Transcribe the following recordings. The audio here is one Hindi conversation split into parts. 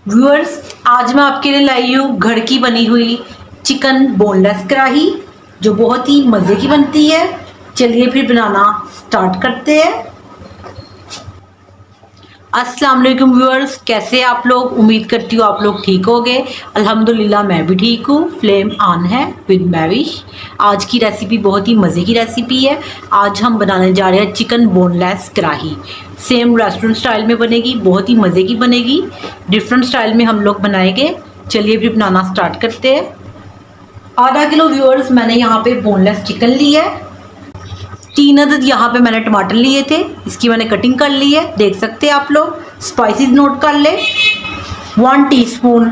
व्यूअर्स, आज मैं आपके लिए लाई हूँ घर की बनी हुई चिकन बोनलेस कढ़ाई जो बहुत ही मज़े की बनती है। चलिए फिर बनाना स्टार्ट करते हैं। अस्सलाम वालेकुम व्यूअर्स, कैसे आप लोग? उम्मीद करती हूँ आप लोग ठीक होंगे। अल्हम्दुलिल्लाह मैं भी ठीक हूँ। फ्लेम ऑन है विद मैविश। आज की रेसिपी बहुत ही मज़े की रेसिपी है। आज हम बनाने जा रहे हैं चिकन बोनलेस कढ़ाई। सेम रेस्टोरेंट स्टाइल में बनेगी, बहुत ही मज़े की बनेगी। डिफरेंट स्टाइल में हम लोग बनाएंगे। चलिए फिर बनाना स्टार्ट करते हैं। आधा किलो व्यूअर्स मैंने यहाँ पे बोनलेस चिकन ली है। 3 अदद यहाँ पे मैंने टमाटर लिए थे, इसकी मैंने कटिंग कर ली है, देख सकते हैं आप लोग। स्पाइसेस नोट कर ले। 1 टीस्पून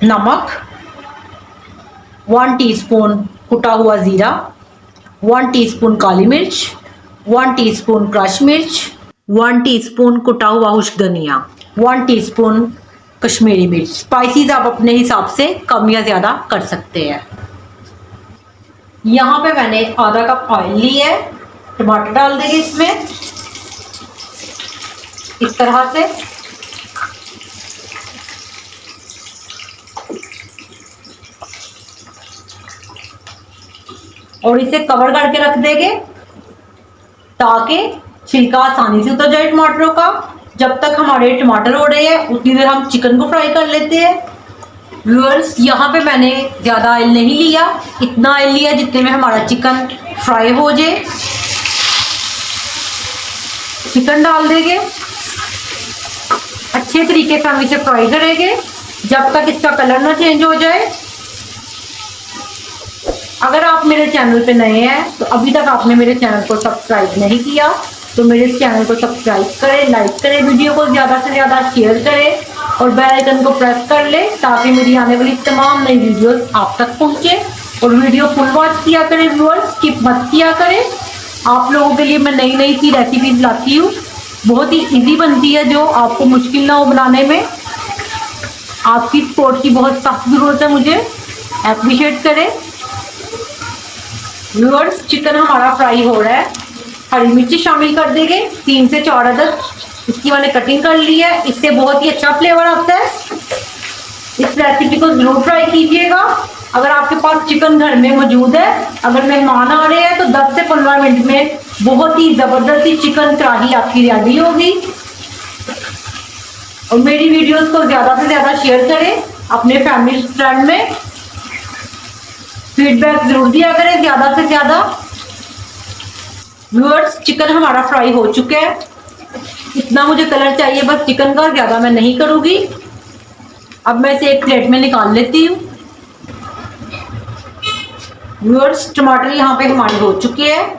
नमक, 1 टीस्पून कुटा हुआ ज़ीरा, 1 टीस्पून काली मिर्च, 1 टीस्पून क्रश मिर्च, 1 टीस्पून कुटा हुआ खुश्क धनिया, 1 टीस्पून कश्मीरी मिर्च। स्पाइसेस आप अपने हिसाब से कम या ज़्यादा कर सकते हैं। यहाँ पे मैंने आधा कप ऑयल ली है। टमाटर डाल देंगे इसमें इस तरह से। और इसे कवर करके रख देंगे ताकि छिलका आसानी से उतर जाए टमाटरों का। जब तक हमारे टमाटर हो रहे हैं उतनी देर हम चिकन को फ्राई कर लेते हैं। व्यूअर्स, यहाँ पे मैंने ज़्यादा ऑयल नहीं लिया, इतना ऑयल लिया जितने में हमारा चिकन फ्राई हो जाए। चिकन डाल देंगे, अच्छे तरीके से हम इसे फ्राई करेंगे जब तक इसका कलर ना चेंज हो जाए। अगर आप मेरे चैनल पे नए हैं तो अभी तक आपने मेरे चैनल को सब्सक्राइब नहीं किया तो मेरे चैनल को सब्सक्राइब करें, लाइक करें, वीडियो को ज़्यादा से ज़्यादा शेयर करें और बेल आइकन को प्रेस कर ले ताकि मेरी आने वाली तमाम नई वीडियोस आप तक पहुंचे। और वीडियो फुल वॉच किया करें व्यूअर्स, स्किप मत किया करें। आप लोगों के लिए मैं नई नई सी रेसिपीज लाती हूँ, बहुत ही इजी बनती है जो आपको मुश्किल ना हो बनाने में। आपकी सपोर्ट की बहुत सख्त ज़रूरत है, मुझे अप्रिशिएट करें। व्यूअर्स, चिकन हमारा फ्राई हो रहा है। हरी मिर्ची शामिल कर देंगे 3 से 4 अदद, इसकी मैंने कटिंग कर ली है। इससे बहुत ही अच्छा फ्लेवर आता है। इस रेसिपी को जरूर ट्राई कीजिएगा। अगर आपके पास चिकन घर में मौजूद है, अगर मेहमान आ रहे हैं तो 10 से 15 मिनट में बहुत ही जबरदस्त चिकन कढ़ाई आपकी रेडी होगी। और मेरी वीडियोस को ज्यादा से ज्यादा शेयर करें अपने फैमिली फ्रेंड में। फीडबैक जरूर दिया करें ज्यादा से ज्यादा। व्यूअर्स, चिकन हमारा फ्राई हो चुका है। इतना मुझे कलर चाहिए बस चिकन का, ज्यादा मैं नहीं करूंगी। अब मैं इसे एक प्लेट में निकाल लेती हूँ। व्यूअर्स, टमाटर यहाँ पे हमारे हो चुके हैं,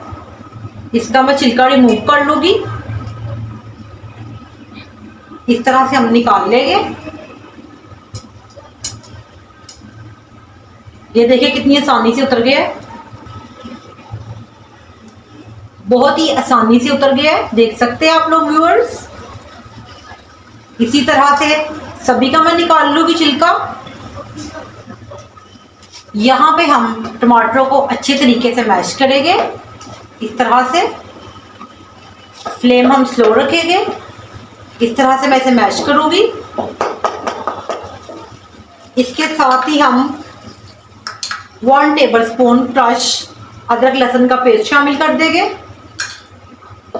इसका मैं छिलका रिमूव कर लूंगी। इस तरह से हम निकाल लेंगे। ये देखिए कितनी आसानी से उतर गया है, बहुत ही आसानी से उतर गया है, देख सकते हैं आप लोग व्यूअर्स। इसी तरह से सभी का मैं निकाल लूंगी छिलका। यहाँ पे हम टमाटरों को अच्छे तरीके से मैश करेंगे इस तरह से। फ्लेम हम स्लो रखेंगे। इस तरह से मैं इसे मैश करूंगी। इसके साथ ही हम 1 टेबलस्पून क्रश अदरक लहसुन का पेस्ट शामिल कर देंगे,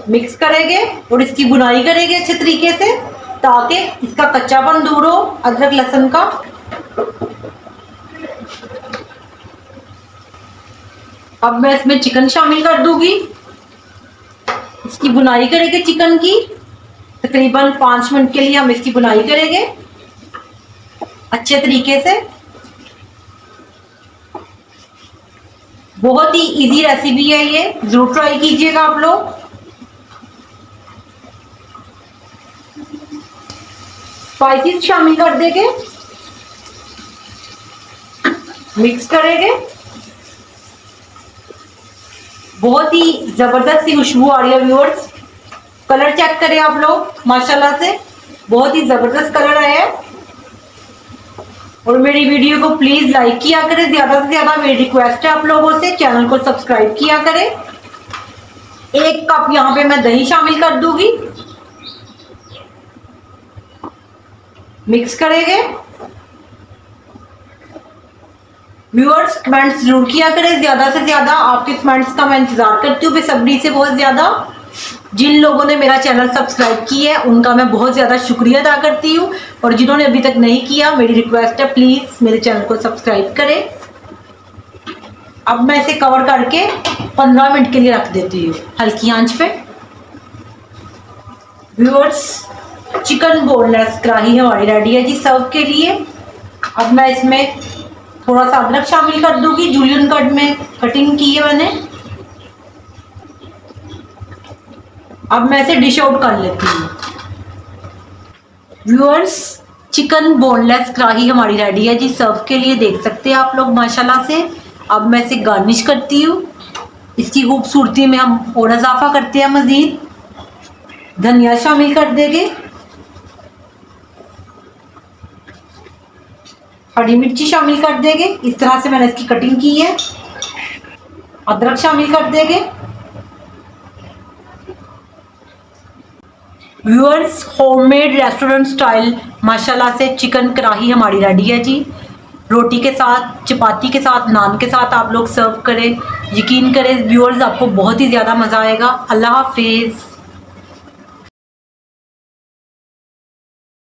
मिक्स करेंगे और इसकी भुनाई करेंगे अच्छे तरीके से ताकि इसका कच्चापन दूर हो अदरक लहसुन का। अब मैं इसमें चिकन शामिल कर दूंगी। इसकी भुनाई करेंगे चिकन की, तकरीबन 5 मिनट के लिए हम इसकी भुनाई करेंगे अच्छे तरीके से। बहुत ही इजी रेसिपी है ये, जरूर ट्राई कीजिएगा आप लोग। स्पाइसेस शामिल कर देंगे, मिक्स करेंगे। बहुत ही जबरदस्त सी खुशबू आ रही है व्यूअर्स। कलर चेक करें आप लोग, माशाल्लाह से बहुत ही जबरदस्त कलर आया है। और मेरी वीडियो को प्लीज लाइक किया करें ज्यादा से ज्यादा, मेरी रिक्वेस्ट है आप लोगों से। चैनल को सब्सक्राइब किया करें। 1 कप यहाँ पे मैं दही शामिल कर दूंगी। मिक्स करेंगे। व्यूअर्स कमेंट्स जरूर किया करें, ज्यादा से ज्यादा आपके कमेंट्स का मैं इंतजार करती हूँ बेसब्री से बहुत ज्यादा। जिन लोगों ने मेरा चैनल सब्सक्राइब किया है उनका मैं बहुत ज्यादा शुक्रिया अदा करती हूँ, और जिन्होंने अभी तक नहीं किया मेरी रिक्वेस्ट है प्लीज मेरे चैनल को सब्सक्राइब करें। अब मैं इसे कवर करके 15 मिनट के लिए रख देती हूँ हल्की आंच पे। व्यूअर्स चिकन बोनलेस कढ़ाई हमारी रेडी है जी सर्व के लिए। अब मैं इसमें थोड़ा सा अदरक शामिल कर दूंगी, जूलियन कट में कटिंग की है मैंने। अब मैं इसे डिश आउट कर लेती हूँ। व्यूअर्स चिकन बोनलेस कढ़ाई हमारी रेडी है जी सर्व के लिए, देख सकते हैं आप लोग माशाल्लाह से। अब मैं इसे गार्निश करती हूँ। इसकी खूबसूरती में हम और इजाफा करते हैं, मजीद धनिया शामिल कर देंगे, हरी मिर्ची शामिल कर देंगे, इस तरह से मैंने इसकी कटिंग की है। अदरक शामिल कर देंगे। व्यूअर्स होममेड रेस्टोरेंट स्टाइल माशाल्लाह से चिकन कढ़ाई हमारी रेडी है जी। रोटी के साथ, चपाती के साथ, नान के साथ आप लोग सर्व करें। यकीन करें व्यूअर्स आपको बहुत ही ज़्यादा मज़ा आएगा। अल्लाह हाफिज़।